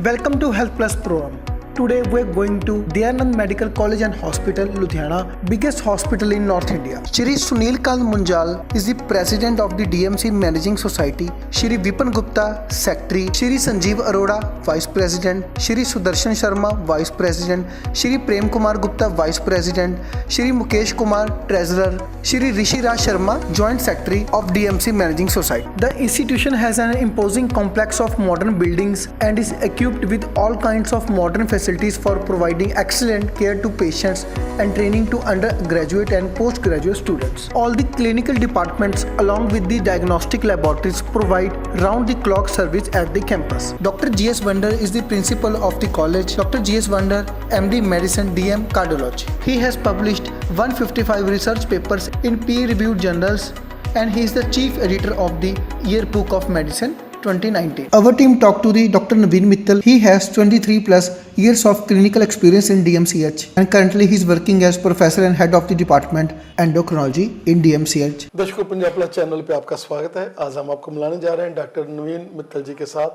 Welcome to Health Plus program. Today we're going to Dayanand Medical College and Hospital, Ludhiana, biggest hospital in North India. Shri Sunil Kant Munjal is the president of the DMC Managing Society. Shri Vipan Gupta, secretary. Shri Sanjeev Arora, vice president. Shri Sudarshan Sharma, vice president. Shri Prem Kumar Gupta, vice president. Shri Mukesh Kumar, treasurer. Shri Rishi Raj Sharma, joint secretary of DMC Managing Society. The institution has an imposing complex of modern buildings and is equipped with all kinds of modern facilities for providing excellent care to patients and training to undergraduate and postgraduate students. All the clinical departments along with the diagnostic laboratories provide round-the-clock service at the campus. Dr. G.S. Vander is the principal of the college. Dr. G.S. Vander, MD Medicine, DM Cardiology. He has published 155 research papers in peer-reviewed journals and he is the chief editor of the Yearbook of Medicine 2019. Our team talked to the Dr. Naveen Mittal. He has 23 plus years of clinical experience in DMCH and currently he is working as professor and head of the department endocrinology in DMCH. दर्शकों, Punjab plus channel पे आपका स्वागत है। आज हम आपको मिलाने जा रहे हैं डॉक्टर नवीन मित्तल जी के साथ,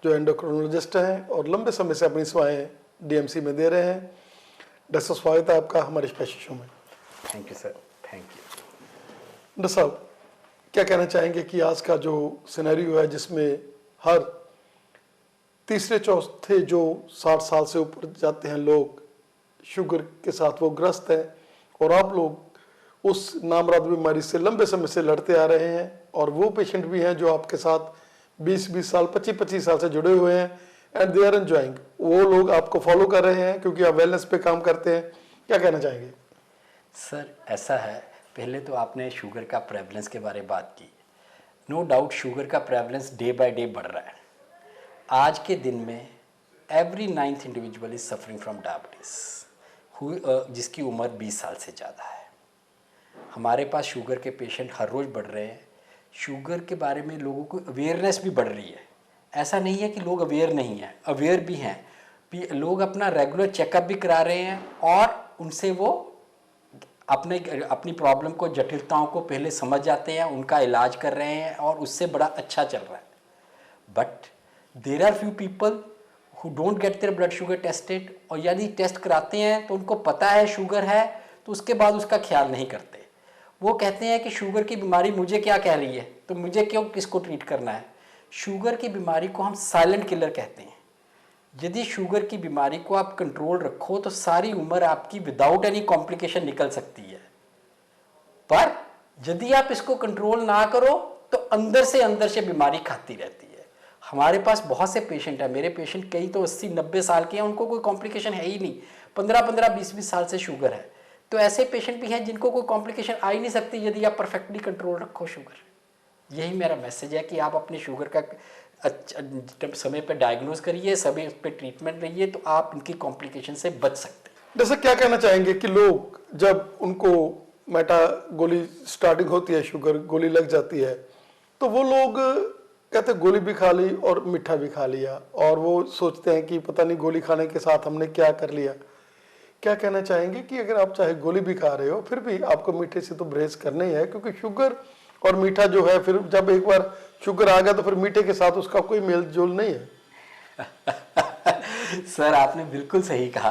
जो एंडोक्रोनोलॉजिस्ट हैं और लंबे समय से अपनी सेवाएं डीएमसी में दे रहे हैं। डॉक्टर साहब, स्वागत है आपका हमारे स्पेशल शो में। Thank you sir, thank you. Doctor साहब, क्या कहना चाहेंगे कि आज का जो सिनेरियो है जिसमें हर तीसरे चौथे जो 60 साल से ऊपर जाते हैं लोग शुगर के साथ वो ग्रस्त हैं और आप लोग उस नामराद बीमारी से लंबे समय से लड़ते आ रहे हैं और वो पेशेंट भी हैं जो आपके साथ 20-20 साल 25-25 साल से जुड़े हुए हैं एंड दे आर एंजॉइंग। वो लोग आपको फॉलो कर रहे हैं क्योंकि आप वेलनेस पे काम करते हैं। क्या कहना चाहेंगे? सर, ऐसा है, पहले तो आपने शुगर का प्रेवलेंस के बारे में बात की। नो डाउट शुगर का प्रेवलेंस डे बाय डे बढ़ रहा है। आज के दिन में every 9th individual is suffering from diabetes, जिसकी उम्र 20 साल से ज़्यादा है। हमारे पास शुगर के पेशेंट हर रोज़ बढ़ रहे हैं। शुगर के बारे में लोगों को अवेयरनेस भी बढ़ रही है। ऐसा नहीं है कि लोग अवेयर नहीं हैं, अवेयर भी हैं। लोग अपना रेगुलर चेकअप भी करा रहे हैं और उनसे वो अपनी प्रॉब्लम को, जटिलताओं को पहले समझ जाते हैं, उनका इलाज कर रहे हैं और उससे बड़ा अच्छा चल रहा है। But there are few people who don't get their blood sugar tested, और यदि टेस्ट कराते हैं तो उनको पता है शुगर है तो उसके बाद उसका ख्याल नहीं करते। वो कहते हैं कि शुगर की बीमारी मुझे क्या कह रही है, तो मुझे क्यों किसको ट्रीट करना है। शुगर की बीमारी को हम साइलेंट किलर कहते हैं। यदि शुगर की बीमारी को आप कंट्रोल रखो तो सारी उम्र आपकी विदाउट एनी कॉम्प्लिकेशन निकल सकती है, पर यदि आप इसको कंट्रोल ना करो तो अंदर से बीमारी खाती रहती है। हमारे पास बहुत से पेशेंट हैं, मेरे पेशेंट कई तो 80-90 साल के हैं, उनको कोई कॉम्प्लिकेशन है ही नहीं। 15-15, 20-20 साल से शुगर है। तो ऐसे पेशेंट भी हैं जिनको कोई कॉम्प्लिकेशन आ ही नहीं सकती यदि आप परफेक्टली कंट्रोल रखो शुगर। यही मेरा मैसेज है कि आप अपने शुगर का समय पर डायग्नोज करिए, समय पे ट्रीटमेंट रहिए, तो आप इनकी कॉम्प्लिकेशन से बच सकते हैं। जैसे क्या कहना चाहेंगे कि लोग जब उनको मेटा गोली स्टार्टिंग होती है, शुगर गोली लग जाती है, तो वो लोग कहते हैं गोली भी खा ली और मीठा भी खा लिया और वो सोचते हैं कि पता नहीं गोली खाने के साथ हमने क्या कर लिया। क्या कहना चाहेंगे कि अगर आप चाहे गोली भी खा रहे हो फिर भी आपको मीठे से तो परहेज करना ही है, क्योंकि शुगर और मीठा जो है, फिर जब एक बार शुगर आ गया तो फिर मीठे के साथ उसका कोई मेल जोल नहीं है। सर, आपने बिल्कुल सही कहा।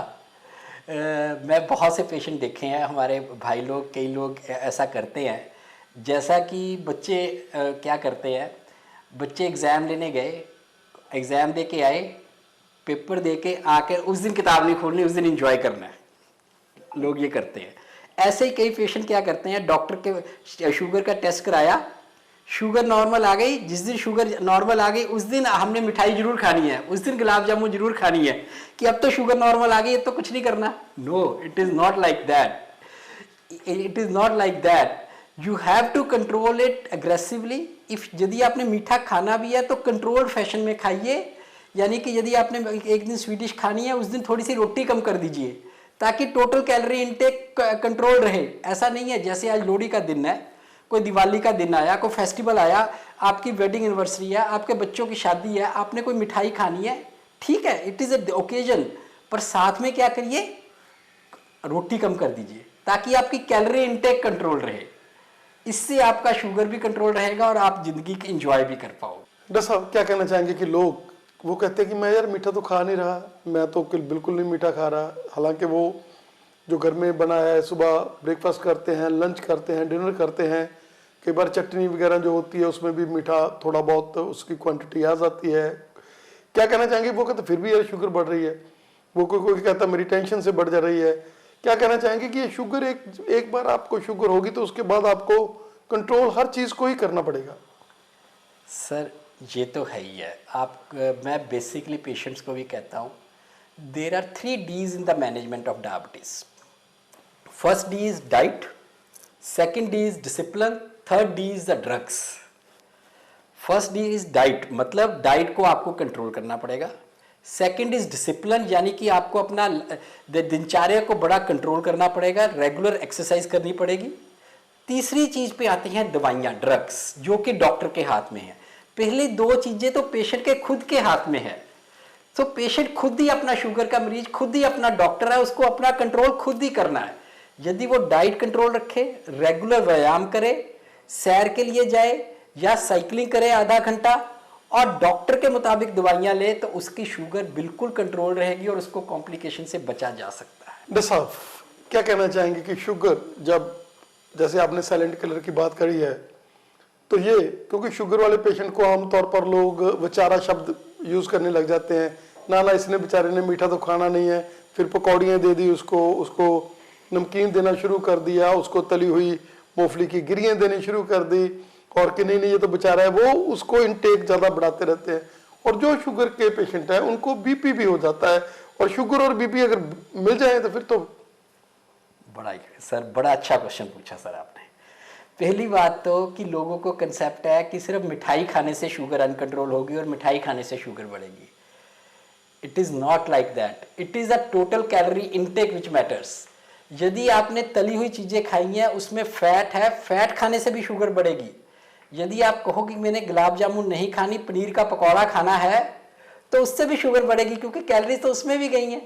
मैं बहुत से पेशेंट देखे हैं, हमारे भाई लोग, कई लोग ऐसा करते हैं। जैसा कि बच्चे क्या करते हैं, बच्चे एग्ज़ाम लेने गए, एग्ज़ाम दे के आए, पेपर दे के आकर उस दिन किताब नहीं खोलनी, उस दिन एंजॉय करना है। लोग ये करते हैं। ऐसे ही कई पेशेंट क्या करते हैं, डॉक्टर के शुगर का टेस्ट कराया, शुगर नॉर्मल आ गई। जिस दिन शुगर नॉर्मल आ गई उस दिन हमने मिठाई जरूर खानी है, उस दिन गुलाब जामुन जरूर खानी है, कि अब तो शुगर नॉर्मल आ गई, अब तो कुछ नहीं करना। No, it is not like that. It is not like that. You have to control it aggressively. If यदि आपने मीठा खाना भी है तो कंट्रोल्ड फैशन में खाइए, यानी कि यदि आपने एक दिन स्वीट डिश खानी है उस दिन थोड़ी सी रोटी कम कर दीजिए, ताकि टोटल कैलोरी इनटेक कंट्रोल रहे। ऐसा नहीं है जैसे आज लोहड़ी का दिन है, कोई दिवाली का दिन आया, कोई फेस्टिवल आया, आपकी वेडिंग एनिवर्सरी है, आपके बच्चों की शादी है, आपने कोई मिठाई खानी है, ठीक है, इट इज़ ए ओकेजन, पर साथ में क्या करिए, रोटी कम कर दीजिए ताकि आपकी कैलोरी इनटेक कंट्रोल रहे। इससे आपका शुगर भी कंट्रोल रहेगा और आप जिंदगी की एंजॉय भी कर पाओगे। डॉक्टर साहब, क्या कहना चाहेंगे कि लोग वो कहते हैं कि मैं यार मीठा तो खा नहीं रहा, मैं तो बिल्कुल नहीं मीठा खा रहा, हालांकि वो जो घर में बना है, सुबह ब्रेकफास्ट करते हैं, लंच करते हैं, डिनर करते हैं, कई बार चटनी वगैरह जो होती है उसमें भी मीठा थोड़ा बहुत उसकी क्वांटिटी आ जाती है। क्या कहना चाहेंगे? वो कहते फिर भी यार शुगर बढ़ रही है, वो कोई कहता मेरी टेंशन से बढ़ जा रही है। क्या कहना चाहेंगे कि ये शुगर एक बार आपको शुगर होगी तो उसके बाद आपको कंट्रोल हर चीज़ को ही करना पड़ेगा? सर ये तो है ही है। मैं बेसिकली पेशेंट्स को भी कहता हूँ, there are 3 Ds in the management of diabetes. First D is diet, second D is discipline, third D is the drugs. First D is diet, मतलब डाइट को आपको कंट्रोल करना पड़ेगा। सेकेंड इज डिसिप्लिन, यानी कि आपको अपना दिनचर्या को बड़ा कंट्रोल करना पड़ेगा, रेगुलर एक्सरसाइज करनी पड़ेगी। तीसरी चीज पे आती हैं दवाइयाँ, ड्रग्स, जो कि डॉक्टर के हाथ में है। पहले 2 चीजें तो पेशेंट के खुद के हाथ में है। तो पेशेंट खुद ही अपना, शुगर का मरीज खुद ही अपना डॉक्टर है, उसको अपना कंट्रोल खुद ही करना है। यदि वो डाइट कंट्रोल रखे, रेगुलर व्यायाम करे, सैर के लिए जाए या साइकिलिंग करे आधा घंटा, और डॉक्टर के मुताबिक दवाइयां ले, तो उसकी शुगर बिल्कुल कंट्रोल रहेगी और उसको कॉम्प्लिकेशन से बचा जा सकता है। डॉक्टर साहब क्या कहना चाहेंगे कि शुगर, जब जैसे आपने साइलेंट किलर की बात करी है, तो ये क्योंकि शुगर वाले पेशेंट को आमतौर पर लोग बेचारा शब्द यूज करने लग जाते हैं, ना इसने बेचारे ने मीठा तो खाना नहीं है, फिर पकौड़ियाँ दे दी उसको नमकीन देना शुरू कर दिया, उसको तली हुई मूंगफली की गिरियाँ देनी शुरू कर दी, और कि नहीं ये तो बेचारा है, वो उसको इनटेक ज़्यादा बढ़ाते रहते हैं। और जो शुगर के पेशेंट हैं उनको बीपी भी हो जाता है, और शुगर और बीपी अगर मिल जाए तो फिर तो बड़ा अच्छा क्वेश्चन पूछा सर आपने। पहली बात तो कि लोगों को कंसेप्ट है कि सिर्फ मिठाई खाने से शुगर अनकंट्रोल होगी और मिठाई खाने से शुगर बढ़ेगी। It is not like that, it is a total calorie intake which matters. यदि आपने तली हुई चीज़ें खाई हैं, उसमें फैट है, फैट खाने से भी शुगर बढ़ेगी। यदि आप कहो कि मैंने गुलाब जामुन नहीं खानी, पनीर का पकौड़ा खाना है, तो उससे भी शुगर बढ़ेगी, क्योंकि कैलोरीज तो उसमें भी गई हैं।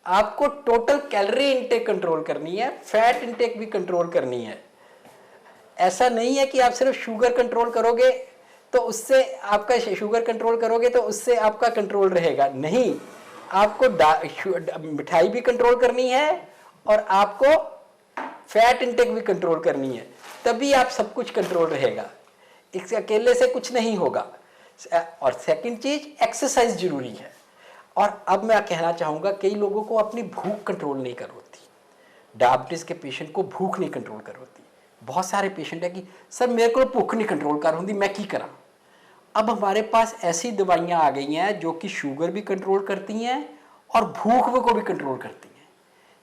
आपको टोटल कैलोरी इनटेक कंट्रोल करनी है, फैट इनटेक भी कंट्रोल करनी है। ऐसा नहीं है कि आप सिर्फ शुगर कंट्रोल करोगे तो उससे आपका शुगर कंट्रोल करोगे तो उससे आपका कंट्रोल रहेगा। नहीं, आपको मिठाई भी कंट्रोल करनी है और आपको फैट इनटेक भी कंट्रोल करनी है, तभी आप सब कुछ कंट्रोल रहेगा। इससे अकेले से कुछ नहीं होगा। और सेकंड चीज, एक्सरसाइज जरूरी है। और अब मैं कहना चाहूँगा, कई लोगों को अपनी भूख कंट्रोल नहीं कर होती। डायबिटीज़ के पेशेंट को भूख नहीं कंट्रोल कर होती। बहुत सारे पेशेंट है कि सर मेरे को भूख नहीं कंट्रोल कर होती, मैं की करा। अब हमारे पास ऐसी दवाइयाँ आ गई हैं जो कि शुगर भी कंट्रोल करती हैं और भूख को भी कंट्रोल करती हैं।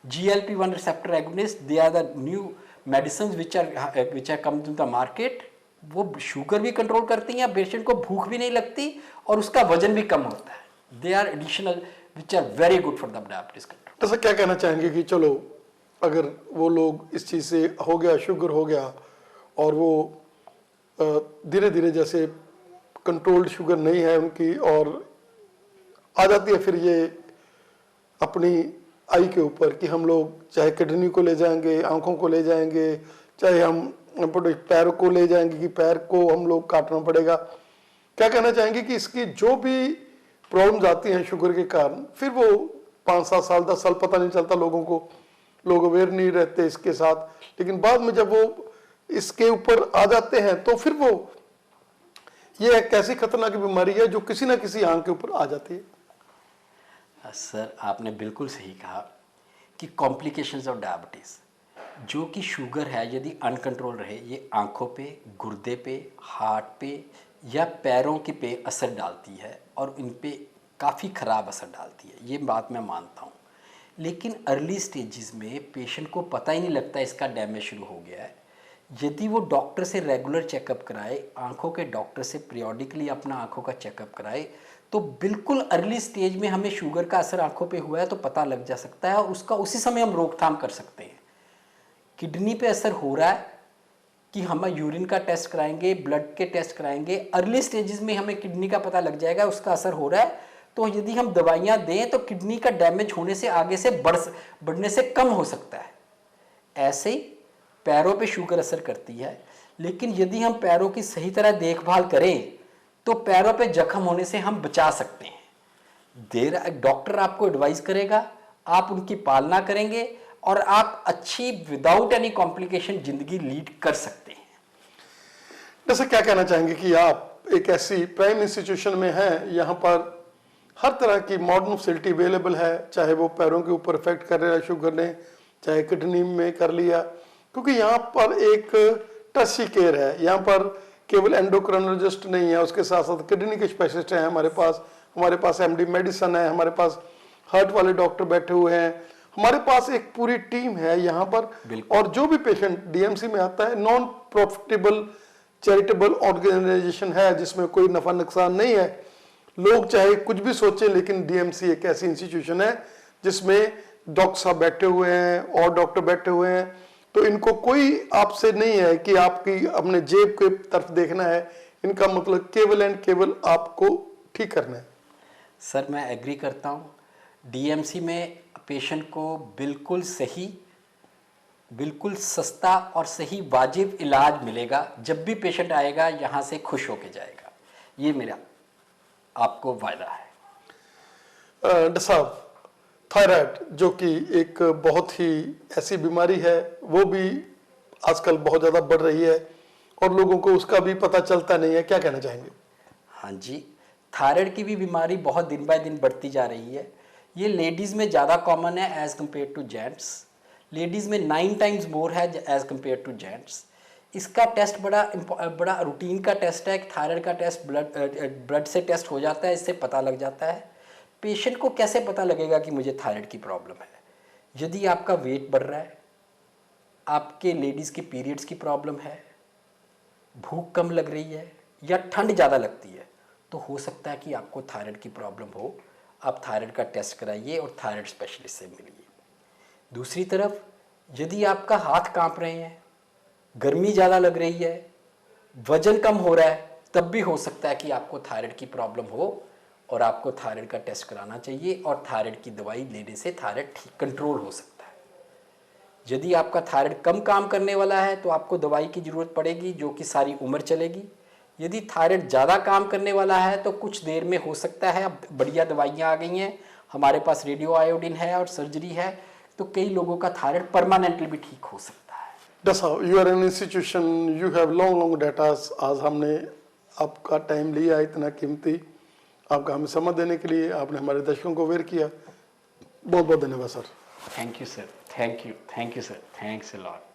GLP-1 receptor agonist, they are the new medicine which are come to the market. वो शुगर भी कंट्रोल करती हैं, पेशेंट को भूख भी नहीं लगती और उसका वजन भी कम होता है। They are additional which are very good for the diabetes control. तो सर क्या कहना चाहेंगे कि चलो अगर वो लोग इस चीज़ से हो गया, शुगर हो गया, और वो धीरे धीरे जैसे कंट्रोल्ड शुगर नहीं है उनकी और आ जाती है फिर ये अपनी आई के ऊपर कि हम लोग चाहे किडनी को ले जाएंगे, आंखों को ले जाएंगे, चाहे हम पैर को ले जाएंगे कि पैर को हम लोग काटना पड़ेगा। क्या कहना चाहेंगे कि इसकी जो भी प्रॉब्लम्स आती हैं शुगर के कारण, फिर वो 5-7 साल 10 साल पता नहीं चलता लोगों को, लोग अवेयर नहीं रहते इसके साथ, लेकिन बाद में जब वो इसके ऊपर आ जाते हैं तो फिर वो ये एक ऐसी खतरनाक बीमारी है जो किसी ना किसी आंख के ऊपर आ जाती है। सर आपने बिल्कुल सही कहा कि कॉम्प्लिकेशंस ऑफ डायबिटीज़, जो कि शुगर है यदि अनकंट्रोल रहे, ये आंखों पे, गुर्दे पे, हार्ट पे या पैरों के पे असर डालती है और इन पे काफ़ी ख़राब असर डालती है। ये बात मैं मानता हूँ। लेकिन अर्ली स्टेजेस में पेशेंट को पता ही नहीं लगता इसका डैमेज शुरू हो गया है। यदि वो डॉक्टर से रेगुलर चेकअप कराए, आंखों के डॉक्टर से पीरियोडिकली अपना आंखों का चेकअप कराए, तो बिल्कुल अर्ली स्टेज में हमें शुगर का असर आंखों पे हुआ है तो पता लग जा सकता है और उसका उसी समय हम रोकथाम कर सकते हैं। किडनी पे असर हो रहा है कि हम यूरिन का टेस्ट कराएंगे, ब्लड के टेस्ट कराएंगे, अर्ली स्टेजेस में हमें किडनी का पता लग जाएगा उसका असर हो रहा है, तो यदि हम दवाइयाँ दें तो किडनी का डैमेज होने से आगे से बढ़ने से कम हो सकता है। ऐसे ही पैरों पे शुगर असर करती है, लेकिन यदि हम पैरों की सही तरह देखभाल करें तो पैरों पे जख्म होने से हम बचा सकते हैं। डॉक्टर आपको एडवाइस करेगा, आप उनकी पालना करेंगे और आप अच्छी विदाउट एनी कॉम्प्लिकेशन जिंदगी लीड कर सकते हैं। जैसे क्या कहना चाहेंगे कि आप एक ऐसी प्राइम इंस्टीट्यूशन में हैं, यहाँ पर हर तरह की मॉडर्न फैसिलिटी अवेलेबल है, चाहे वो पैरों के ऊपर इफेक्ट कर रहा है शुगर ने, चाहे किडनी में कर लिया, क्योंकि यहाँ पर एक टर्शी केयर है। यहाँ पर केवल एंडोक्राइनोलॉजिस्ट नहीं है, उसके साथ साथ किडनी के स्पेशलिस्ट हैं हमारे पास एमडी मेडिसिन है, हमारे पास हार्ट वाले डॉक्टर बैठे हुए हैं, हमारे पास एक पूरी टीम है यहाँ पर। और जो भी पेशेंट डीएमसी में आता है, नॉन प्रॉफिटेबल चैरिटेबल ऑर्गेनाइजेशन है जिसमें कोई नफा नुकसान नहीं है। लोग चाहे कुछ भी सोचें, लेकिन डीएमसी एक ऐसी इंस्टीट्यूशन है जिसमें डॉक्टर साहब बैठे हुए हैं और डॉक्टर बैठे हुए हैं, तो इनको कोई आपसे नहीं है कि आपकी अपने जेब के तरफ देखना है। इनका मतलब केवल एंड केवल आपको ठीक करना है। सर मैं एग्री करता हूँ। डीएमसी में पेशेंट को बिल्कुल सही, बिल्कुल सस्ता और सही वाजिब इलाज मिलेगा। जब भी पेशेंट आएगा यहाँ से खुश होके जाएगा, ये मेरा आपको वायदा है। डॉक्टर साहब, थायराइड जो कि एक बहुत ही ऐसी बीमारी है, वो भी आजकल बहुत ज़्यादा बढ़ रही है और लोगों को उसका भी पता चलता नहीं है, क्या कहना चाहेंगे? हाँ जी, थायराइड की भी बीमारी बहुत दिन बाय दिन बढ़ती जा रही है। ये लेडीज़ में ज़्यादा कॉमन है as compare to gents. Ladies में 9 टाइम्स मोर है एज़ कम्पेयर टू जेंट्स। इसका टेस्ट बड़ा रूटीन का टेस्ट है। थायराइड का टेस्ट ब्लड से टेस्ट हो जाता है, इससे पता लग जाता है। पेशेंट को कैसे पता लगेगा कि मुझे थायराइड की प्रॉब्लम है? यदि आपका वेट बढ़ रहा है, आपके लेडीज़ की पीरियड्स की प्रॉब्लम है, भूख कम लग रही है या ठंड ज़्यादा लगती है, तो हो सकता है कि आपको थायराइड की प्रॉब्लम हो। आप थायराइड का टेस्ट कराइए और थायराइड स्पेशलिस्ट से मिलिए। दूसरी तरफ यदि आपका हाथ कांप रहे हैं, गर्मी ज़्यादा लग रही है, वजन कम हो रहा है, तब भी हो सकता है कि आपको थायराइड की प्रॉब्लम हो और आपको थायराइड का टेस्ट कराना चाहिए और थायराइड की दवाई लेने से थायराइड ठीक कंट्रोल हो सकता है। यदि आपका थायराइड कम काम करने वाला है तो आपको दवाई की ज़रूरत पड़ेगी जो कि सारी उम्र चलेगी। यदि थायराइड ज़्यादा काम करने वाला है तो कुछ देर में हो सकता है, अब बढ़िया दवाइयाँ आ गई हैं, हमारे पास रेडियो आयोडीन है और सर्जरी है, तो कई लोगों का थायराइड परमानेंटली भी ठीक हो सकता है। डॉक्टर साहब, you are an institution, you have long datas. आज हमने आपका टाइम लिया इतना कीमती, आपका हमें समझ देने के लिए, आपने हमारे दर्शकों को अवेयर किया। बहुत बहुत धन्यवाद sir. Thank you sir, thank you sir, thanks a lot.